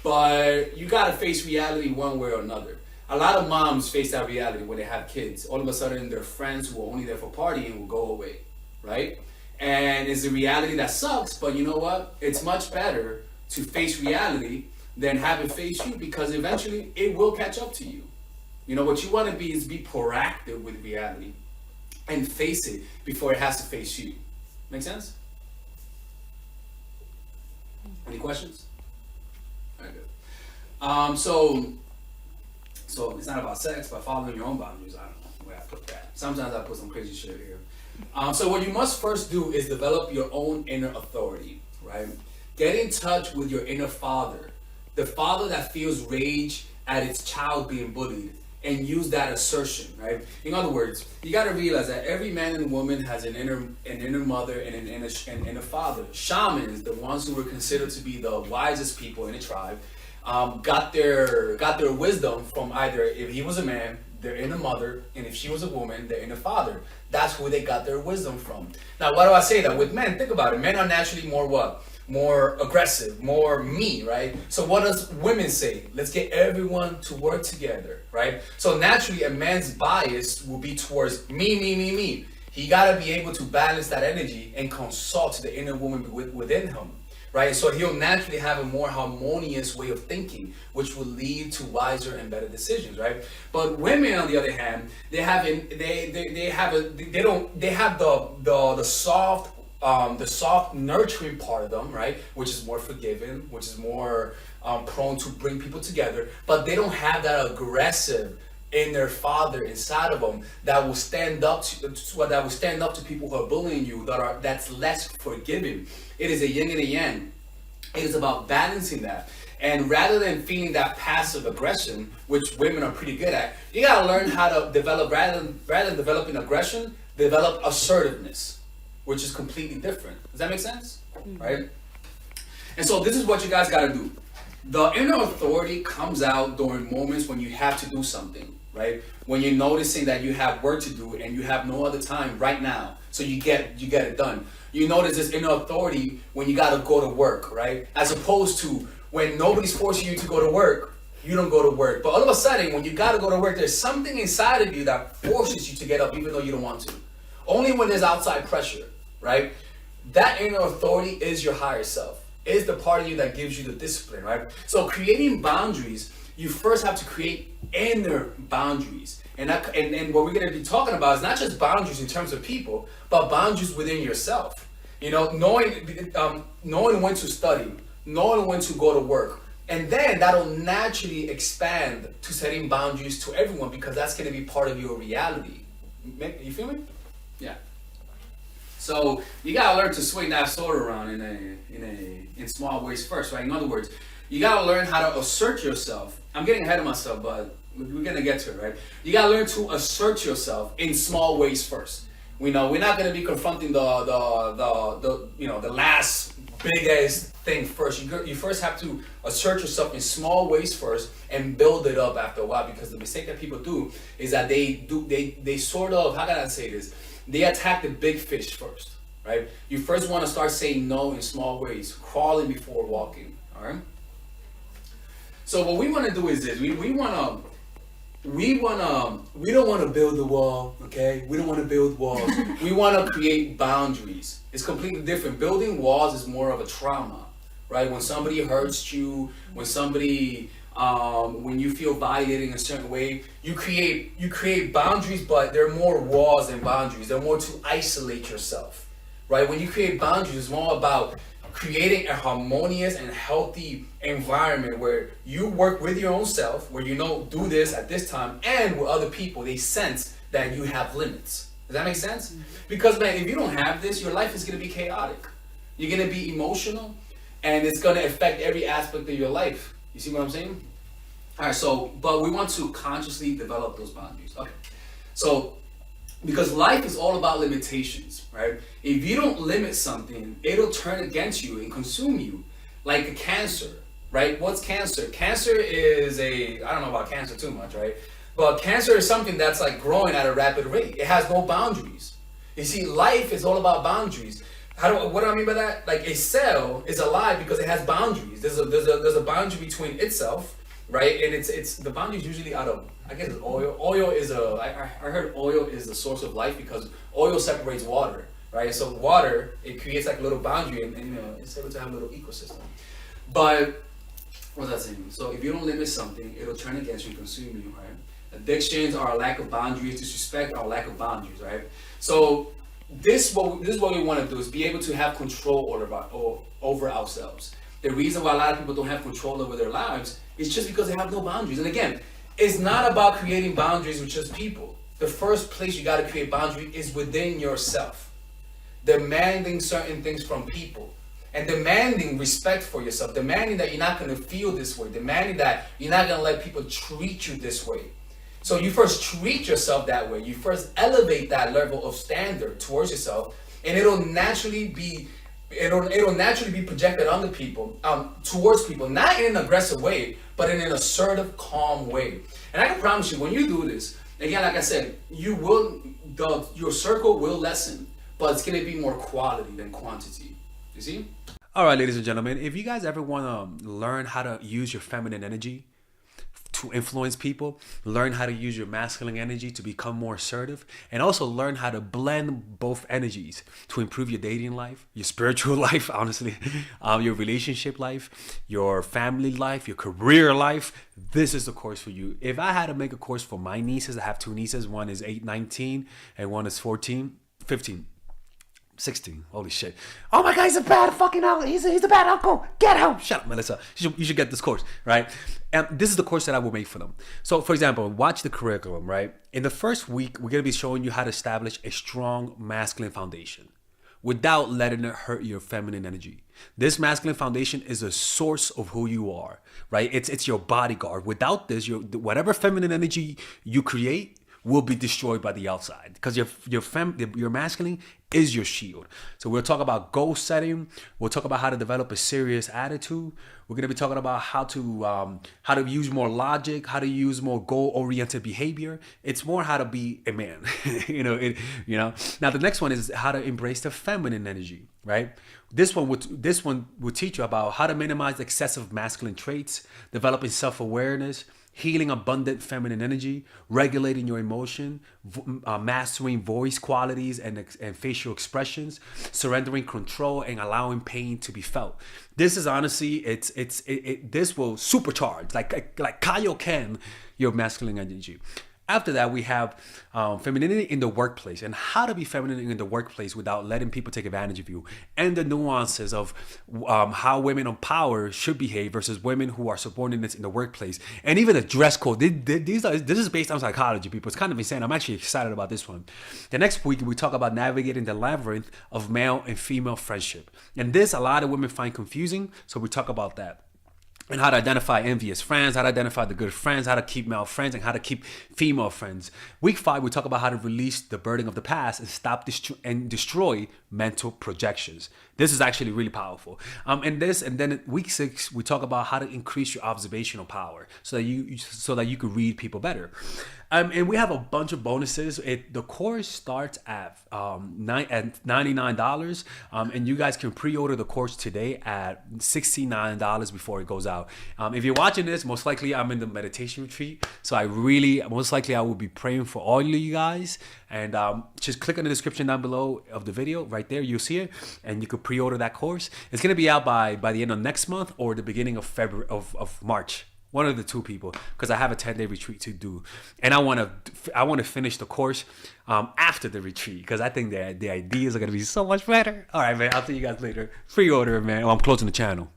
but you gotta face reality one way or another. A lot of moms face that reality when they have kids. All of a sudden, their friends who are only there for partying will go away, right? And it's a reality that sucks, but you know what? It's much better to face reality than have it face you, because eventually it will catch up to you. You know, what you want to be is be proactive with reality and face it before it has to face you. Make sense? Any questions? All right, good. So it's not about sex, but following your own boundaries. I don't know where I put that. Sometimes I put some crazy shit here. So what you must first do is develop your own inner authority, right? Get in touch with your inner father, the father that feels rage at its child being bullied, and use that assertion, right? In other words, you got to realize that every man and woman has an inner mother and an inner father. Shamans, the ones who were considered to be the wisest people in the tribe, got their wisdom from either, if he was a man, their inner mother, and if she was a woman, their inner father. That's who they got their wisdom from. Now, why do I say that? With men, think about it. Men are naturally more what? More aggressive, more me, right? So what does women say? Let's get everyone to work together, right? So naturally, a man's bias will be towards me. He gotta be able to balance that energy and consult the inner woman within him, right? So he'll naturally have a more harmonious way of thinking, which will lead to wiser and better decisions, right? But women, on the other hand, they have the soft nurturing part of them, right, which is more forgiving, which is more prone to bring people together, but they don't have that aggressive inner father inside of them that will stand up to people who are bullying you, that's less forgiving. It is a yin and a yang. It is about balancing that. And rather than feeling that passive aggression, which women are pretty good at, you gotta learn how to develop, rather than developing aggression, develop assertiveness, which is completely different. Does that make sense? Mm-hmm. Right? And so this is what you guys gotta do. The inner authority comes out during moments when you have to do something, right? When you're noticing that you have work to do and you have no other time right now, so you get it done. You notice this inner authority when you gotta go to work, right? As opposed to when nobody's forcing you to go to work, you don't go to work. But all of a sudden, when you gotta go to work, there's something inside of you that forces you to get up even though you don't want to. Only when there's outside pressure, right? That inner authority is your higher self. Is the part of you that gives you the discipline, right? So creating boundaries, you first have to create inner boundaries. And what we're gonna be talking about is not just boundaries in terms of people, but boundaries within yourself. You know, knowing when to study, knowing when to go to work. And then that'll naturally expand to setting boundaries to everyone, because that's gonna be part of your reality. You feel me? Yeah. So you gotta learn to swing that sword around in small ways first, right? In other words, you gotta learn how to assert yourself. I'm getting ahead of myself, but we're gonna get to it, right? You gotta learn to assert yourself in small ways first. We know we're not gonna be confronting the last biggest thing first. You first have to assert yourself in small ways first and build it up after a while, because the mistake that people do is that they sort of, how can I say this? They attack the big fish first, right? You first want to start saying no in small ways, crawling before walking, all right? So what we want to do is this: we don't want to build the wall, okay? We don't want to build walls. We want to create boundaries. It's completely different. Building walls is more of a trauma, right? When somebody hurts you, when you feel violated in a certain way, you create boundaries, but they're more walls than boundaries. They're more to isolate yourself, right? When you create boundaries, it's more about creating a harmonious and healthy environment where you work with your own self, where you know, do this at this time, and with other people, they sense that you have limits. Does that make sense? Mm-hmm. Because, man, if you don't have this, your life is going to be chaotic. You're going to be emotional, and it's going to affect every aspect of your life. You see what I'm saying? All right, but we want to consciously develop those boundaries. Okay, so because life is all about limitations, right? If you don't limit something, it'll turn against you and consume you, like a cancer, right? What's cancer? Cancer is I don't know about cancer too much, right? But cancer is something that's like growing at a rapid rate. It has no boundaries. You see, life is all about boundaries. What do I mean by that? Like a cell is alive because it has boundaries. There's a boundary between itself, right? And it's the boundary is usually out of, I guess it's oil. Oil is I heard oil is the source of life because oil separates water, right? So water, it creates like a little boundary, and you know, it's able to have a little ecosystem. But what was I saying? So if you don't limit something, it'll turn against you and consume you, right? Addictions are a lack of boundaries. Disrespect are a lack of boundaries, right? So this is what we want to do, is be able to have control over ourselves. The reason why a lot of people don't have control over their lives is just because they have no boundaries. And again, it's not about creating boundaries with just people. The first place you got to create boundary is within yourself. Demanding certain things from people. And demanding respect for yourself. Demanding that you're not going to feel this way. Demanding that you're not going to let people treat you this way. So you first treat yourself that way. You first elevate that level of standard towards yourself, and it'll naturally be projected onto people, towards people, not in an aggressive way, but in an assertive, calm way. And I can promise you, when you do this, again, like I said, your circle will lessen, but it's gonna be more quality than quantity. You see? All right, ladies and gentlemen, if you guys ever want to learn how to use your feminine energy to influence people, learn how to use your masculine energy to become more assertive, and also learn how to blend both energies to improve your dating life, your spiritual life, honestly, your relationship life, your family life, your career life, this is the course for you. If I had to make a course for my nieces, I have two nieces, one is 19 and one is 15. 16. Holy shit. Oh my God, he's a bad fucking uncle. He's a bad uncle. Get him. Shut up, Melissa. You should get this course, right? And this is the course that I will make for them. So, for example, watch the curriculum, right? In the first week, we're going to be showing you how to establish a strong masculine foundation without letting it hurt your feminine energy. This masculine foundation is a source of who you are, right? It's your bodyguard. Without this, whatever feminine energy you create will be destroyed by the outside, because your masculine is your shield. So we'll talk about goal setting. We'll talk about how to develop a serious attitude. We're going to be talking about how to use more logic, how to use more goal-oriented behavior. It's more how to be a man. Now the next one is how to embrace the feminine energy, right? This one would teach you about how to minimize excessive masculine traits, developing self-awareness, healing abundant feminine energy, regulating your emotion, mastering voice qualities and facial expressions, surrendering control, and allowing pain to be felt. This is honestly, this will supercharge, like Kaioken, your masculine energy. After that, we have femininity in the workplace, and how to be feminine in the workplace without letting people take advantage of you, and the nuances of how women on power should behave versus women who are subordinates in the workplace, and even a dress code. This is based on psychology, people. It's kind of insane. I'm actually excited about this one. The next week, we talk about navigating the labyrinth of male and female friendship, and this a lot of women find confusing, so we talk about that. And how to identify envious friends, how to identify the good friends, how to keep male friends, and how to keep female friends. Week 5, we talk about how to release the burden of the past and stop and destroy mental projections. This is actually really powerful. And then week 6, we talk about how to increase your observational power so that you could read people better. And we have a bunch of bonuses. The course starts at $99, and you guys can pre-order the course today at $69 before it goes out. If you're watching this, most likely I'm in the meditation retreat, so I will be praying for all of you guys. And just click on the description down below of the video. Right there, you'll see it, and you could pre-order that course. It's gonna be out by the end of next month or the beginning of February of March. One of the two, people, because I have a 10-day retreat to do, and I want to finish the course after the retreat, because I think the ideas are gonna be so much better. All right, man. I'll see you guys later. Pre-order, man. I'm closing the channel.